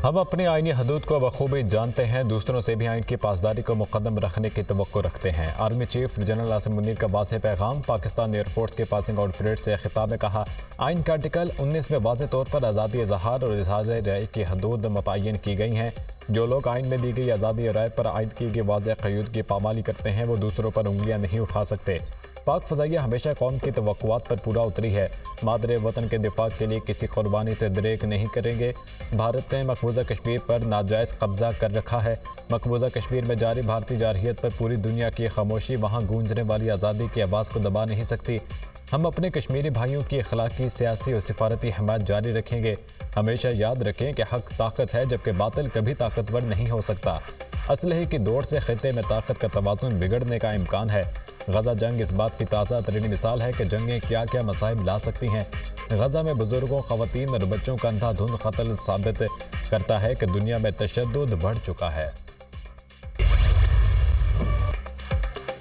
ہم اپنی آئینی حدود کو بخوبی جانتے ہیں، دوسروں سے بھی آئین کی پاسداری کو مقدم رکھنے کی توقع رکھتے ہیں۔ Army chief general Asim Munir کا واضح پیغام۔ پاکستان ایئر فورس کے پاسنگ آؤٹ پریڈ سے خطاب میں کہا، آئین کا آرٹیکل 19 میں واضح طور پر آزادی اظہار اور اظہار رائے کی حدود متعین کی گئی ہیں۔ جو لوگ آئین میں دی گئی آزادی رائے پر عائد کی گئی واضح قیود کی پامالی کرتے ہیں، وہ دوسروں پر انگلیاں نہیں اٹھا سکتے۔ پاک فضائیہ ہمیشہ قوم کی توقعات پر پورا اتری ہے، مادر وطن کے دفاع کے لیے کسی قربانی سے دریغ نہیں کریں گے۔ بھارت نے مقبوضہ کشمیر پر ناجائز قبضہ کر رکھا ہے۔ مقبوضہ کشمیر میں جاری بھارتی جارحیت پر پوری دنیا کی خاموشی وہاں گونجنے والی آزادی کی آواز کو دبا نہیں سکتی۔ ہم اپنے کشمیری بھائیوں کی اخلاقی، سیاسی اور سفارتی حمایت جاری رکھیں گے۔ ہمیشہ یاد رکھیں کہ حق طاقت ہے، جبکہ باطل کبھی طاقتور نہیں ہو سکتا۔ اسلحے کی دوڑ سے خطے میں طاقت کا توازن بگڑنے کا امکان ہے۔ غزہ جنگ اس بات کی تازہ ترین مثال ہے کہ جنگیں کیا کیا مصائب لا سکتی ہیں۔ غزہ میں بزرگوں، خواتین اور بچوں کا اندھا دھند قتل ثابت کرتا ہے کہ دنیا میں تشدد بڑھ چکا ہے۔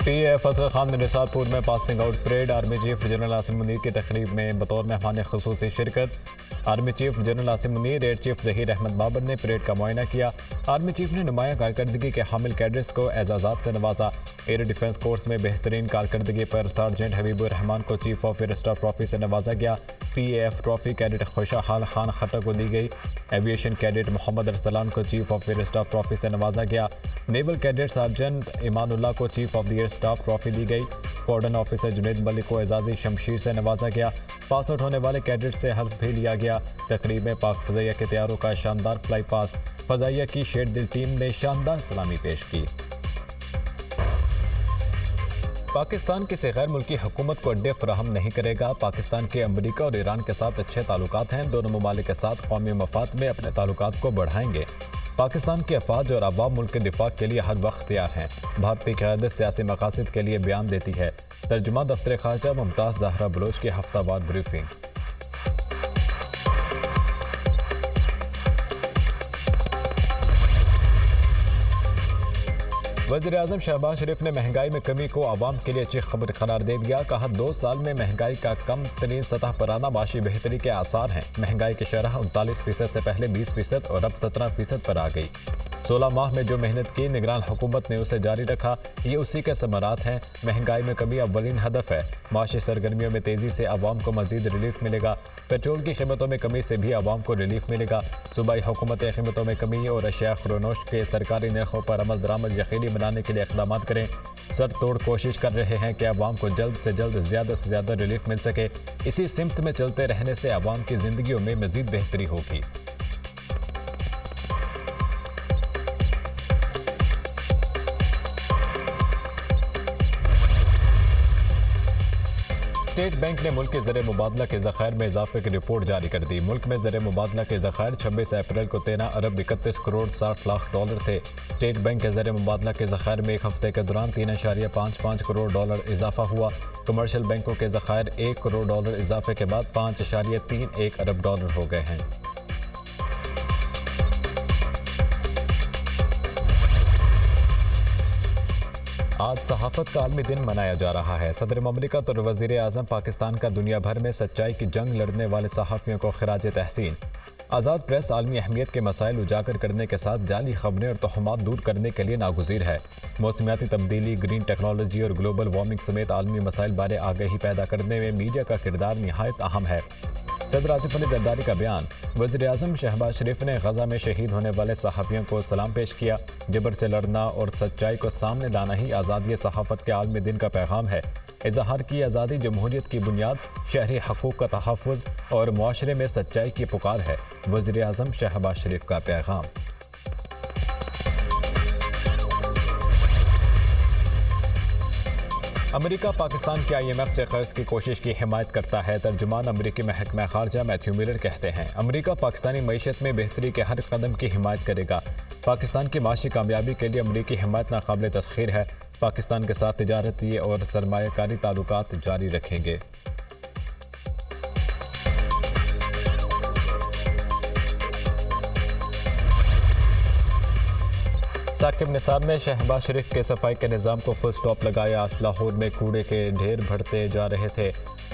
P A F Asghar Khan نے نثار پور میں passing out parade. Army chief general Asim Munir کی تقریب میں بطور مہمان خصوصی شرکت۔ Army chief general Asim Munir, air chief Zaheer Ahmed Babar نے پریڈ کا معائنہ کیا۔ آرمی چیف نے نمایاں کارکردگی کے حامل کیڈٹس کو اعزازات سے نوازا۔ ایئر ڈیفنس کورس میں بہترین کارکردگی پر سارجنٹ حبیب الرحمان کو chief of air staff trophy سے نوازا گیا۔ پی A F trophy cadet Khushal Khan Khattak کو دی گئی۔ ایویشن کیڈٹ محمد ارسلان کو chief of air staff trophy سے نوازا گیا۔ Naval cadet sergeant Imanullah کو chief of the air staff trophy دی گئی۔ اسکواڈرن آفیسر جنید ملک کو اعزازی شمشیر سے نوازا گیا۔ پاس آؤٹ ہونے والے کیڈٹ سے حلف بھی لیا گیا۔ تقریب میں پاک فضائیہ کے طیاروں کا شاندار فلائی پاس۔ فضائیہ کی شیر دل ٹیم نے شاندار سلامی پیش کی۔ پاکستان کسی غیر ملکی حکومت کو اڈے فراہم نہیں کرے گا۔ پاکستان کے امریکہ اور ایران کے ساتھ اچھے تعلقات ہیں۔ دونوں ممالک کے ساتھ قومی مفاد میں اپنے تعلقات کو بڑھائیں گے۔ پاکستان کی افواج اور عوام ملک کے دفاع کے لیے ہر وقت تیار ہیں۔ بھارتی قیادت سیاسی مقاصد کے لیے بیان دیتی ہے۔ ترجمہ دفتر خارجہ ممتاز زہرا بلوچ کی ہفتہ وار بریفنگ۔ وزیراعظم شہباز شریف نے مہنگائی میں کمی کو عوام کے لیے اچھی خبر قرار دے دیا۔ کہا 2 سال میں مہنگائی کا کم ترین سطح پر آنا معاشی بہتری کے آثار ہیں۔ مہنگائی کی شرح 39% سے پہلے 20% اور اب 17% پر آ گئی۔ 16 ماہ میں جو محنت کی نگران حکومت نے اسے جاری رکھا، یہ اسی کے ثمرات ہیں۔ مہنگائی میں کمی اولین ہدف ہے۔ معاشی سرگرمیوں میں تیزی سے عوام کو مزید ریلیف ملے گا۔ پیٹرول کی قیمتوں میں کمی سے بھی عوام کو ریلیف ملے گا۔ صوبائی حکومتیں قیمتوں میں کمی اور اشیاء خورونوش کے سرکاری نرخوں پر عمل درآمد یقینی بنانے کے لیے اقدامات کریں۔ سر توڑ کوشش کر رہے ہیں کہ عوام کو جلد سے جلد زیادہ سے زیادہ ریلیف مل سکے۔ اسی سمت میں چلتے رہنے سے عوام کی زندگیوں میں مزید بہتری ہوگی۔ اسٹیٹ بینک نے ملک کے زر مبادلہ کے ذخائر میں اضافے کی رپورٹ جاری کر دی۔ ملک میں زر مبادلہ کے ذخائر 26 اپریل کو 13 ارب 31 کروڑ 60 لاکھ ڈالر تھے۔ اسٹیٹ بینک کے زر مبادلہ کے ذخائر میں ایک ہفتے کے دوران 3.55 کروڑ ڈالر اضافہ ہوا۔ کمرشل بینکوں کے ذخائر 1 کروڑ ڈالر اضافے کے بعد 5.31 ارب ڈالر ہو گئے ہیں۔ آج صحافت کا عالمی دن منایا جا رہا ہے۔ صدر مملکت اور وزیر اعظم پاکستان کا دنیا بھر میں سچائی کی جنگ لڑنے والے صحافیوں کو خراج تحسین۔ آزاد پریس عالمی اہمیت کے مسائل اجاگر کرنے کے ساتھ جعلی خبریں اور توہمات دور کرنے کے لیے ناگزیر ہے۔ موسمیاتی تبدیلی، گرین ٹیکنالوجی اور گلوبل وارمنگ سمیت عالمی مسائل بارے آگہی پیدا کرنے میں میڈیا کا کردار نہایت اہم ہے۔ صدر آصف علی زرداری کا بیان۔ وزیر اعظم شہباز شریف نے غزہ میں شہید ہونے والے صحافیوں کو سلام پیش کیا۔ جبر سے لڑنا اور سچائی کو سامنے لانا ہی آزادی صحافت کے عالمی دن کا پیغام ہے۔ اظہار کی آزادی جمہوریت کی بنیاد، شہری حقوق کا تحفظ اور معاشرے میں سچائی کی پکار ہے۔ وزیر اعظم شہباز شریف کا پیغام۔ امریکہ پاکستان کے IMF سے قرض کی کوشش کی حمایت کرتا ہے۔ ترجمان امریکی محکمہ خارجہ میتھیو میلر کہتے ہیں، امریکہ پاکستانی معیشت میں بہتری کے ہر قدم کی حمایت کرے گا۔ پاکستان کی معاشی کامیابی کے لیے امریکی حمایت ناقابل تسخیر ہے۔ پاکستان کے ساتھ تجارتی اور سرمایہ کاری تعلقات جاری رکھیں گے۔ ثاقب نثار نے شہباز شریف کے صفائی کے نظام کو فل سٹاپ لگایا۔ لاہور میں کوڑے کے ڈھیر بڑھتے جا رہے تھے۔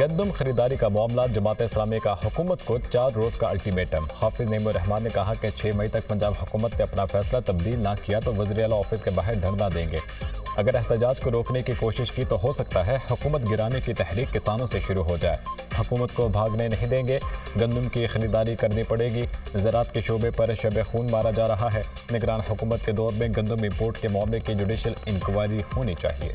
گندم خریداری کا معاملہ، جماعت اسلامی کا حکومت کو 4 روز کا الٹیمیٹم۔ حافظ نعیم الرحمان نے کہا کہ 6 مئی تک پنجاب حکومت نے اپنا فیصلہ تبدیل نہ کیا تو وزیر اعلیٰ آفس کے باہر دھرنا دیں گے۔ اگر احتجاج کو روکنے کی کوشش کی تو ہو سکتا ہے حکومت گرانے کی تحریک کسانوں سے شروع ہو جائے۔ حکومت کو بھاگنے نہیں دیں گے، گندم کی خریداری کرنی پڑے گی۔ زراعت کے شعبے پر شب خون مارا جا رہا ہے۔ نگران حکومت کے دور میں گندم امپورٹ کے معاملے کی جوڈیشل انکوائری ہونی چاہیے۔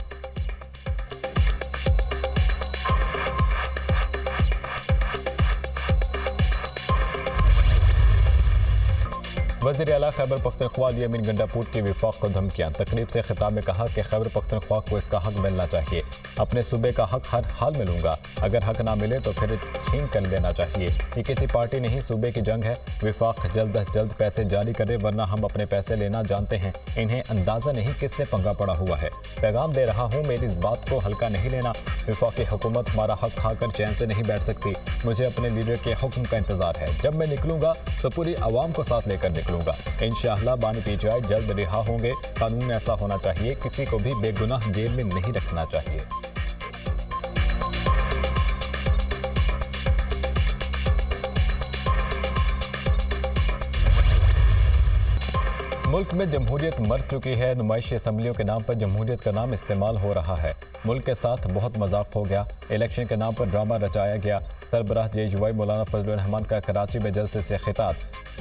وزیر اعلیٰ خیبر پختونخوا علی امین گنڈاپور کی وفاق کو دھمکیاں۔ تقریب سے خطاب میں کہا کہ خیبر پختونخوا کو اس کا حق ملنا چاہیے۔ اپنے صوبے کا حق ہر حال میں لوں گا، اگر حق نہ ملے تو پھر چھین کر لینا چاہیے۔ یہ کسی پارٹی نہیں، صوبے کی جنگ ہے۔ وفاق جلد از جلد پیسے جاری کرے ورنہ ہم اپنے پیسے لینا جانتے ہیں۔ انہیں اندازہ نہیں کس سے پنگا پڑا ہوا ہے۔ پیغام دے رہا ہوں، میری اس بات کو ہلکا نہیں لینا۔ وفاقی حکومت ہمارا حق کھا کر چین سے نہیں بیٹھ سکتی۔ مجھے اپنے لیڈر کے حکم کا انتظار ہے۔ جب میں نکلوں گا تو پوری عوام کو ساتھ لے کر نکلوں گا۔ انشاءاللہ بانی پی جائے جلد رہا ہوں گے۔ قانون ایسا ہونا چاہیے، کسی کو بھی بے گناہ جیل میں نہیں رکھنا چاہیے۔ ملک میں جمہوریت مر چکی ہے۔ نمائشی اسمبلیوں کے نام پر جمہوریت کا نام استعمال ہو رہا ہے۔ ملک کے ساتھ بہت مذاق ہو گیا۔ الیکشن کے نام پر ڈرامہ رچایا گیا۔ سربراہ JUI مولانا فضل الرحمان کا کراچی میں جلسے سے خطاب۔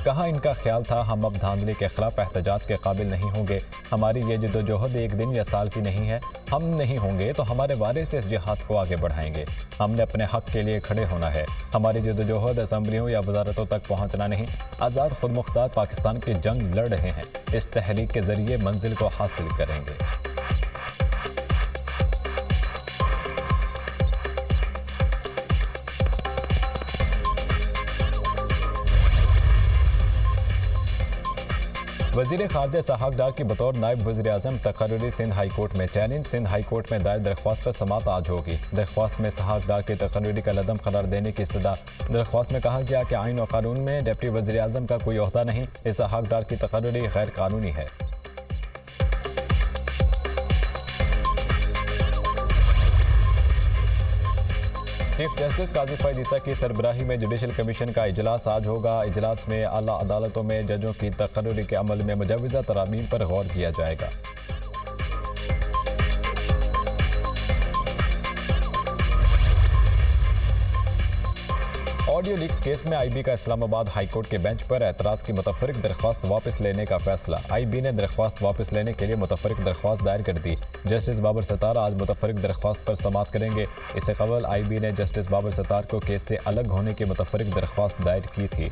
کہا ان کا خیال تھا ہم اب دھاندلی کے خلاف احتجاج کے قابل نہیں ہوں گے۔ ہماری یہ جدوجہد ایک دن یا سال کی نہیں ہے۔ ہم نہیں ہوں گے تو ہمارے وارث اس جہاد کو آگے بڑھائیں گے۔ ہم نے اپنے حق کے لیے کھڑے ہونا ہے۔ ہماری جدوجہد اسمبلیوں یا وزارتوں تک پہنچنا نہیں۔ آزاد خود مختار پاکستان کی جنگ لڑ رہے ہیں، اس تحریک کے ذریعے منزل کو حاصل کریں گے۔ وزیر خارجہ اسحاق ڈار کی بطور نائب وزیر اعظم تقرری سندھ ہائی کورٹ میں چیلنج۔ سندھ ہائی کورٹ میں دائر درخواست پر سماعت آج ہوگی۔ درخواست میں اسحاق ڈار کی تقرری کا لدم قرار دینے کی استدعا۔ درخواست میں کہا گیا کہ آئین و قانون میں ڈپٹی وزیر اعظم کا کوئی عہدہ نہیں۔ اسحاق ڈار کی تقرری غیر قانونی ہے۔ چیف جسٹس قاضی فائد عیسیٰ کی سربراہی میں جوڈیشل کمیشن کا اجلاس آج ہوگا۔ اجلاس میں اعلیٰ عدالتوں میں ججوں کی تقرری کے عمل میں مجوزہ ترامیم پر غور کیا جائے گا۔ آڈیو لیکس کیس میں IB کا اسلام آباد ہائی کورٹ کے بینچ پر اعتراض کی متفرق درخواست واپس لینے کا فیصلہ۔ IB نے درخواست واپس لینے کے لیے متفرق درخواست دائر کر دی۔ جسٹس بابر ستار آج متفرق درخواست پر سماعت کریں گے۔ اس سے قبل IB نے جسٹس بابر ستار کو کیس سے الگ ہونے کی متفرق درخواست دائر کی تھی۔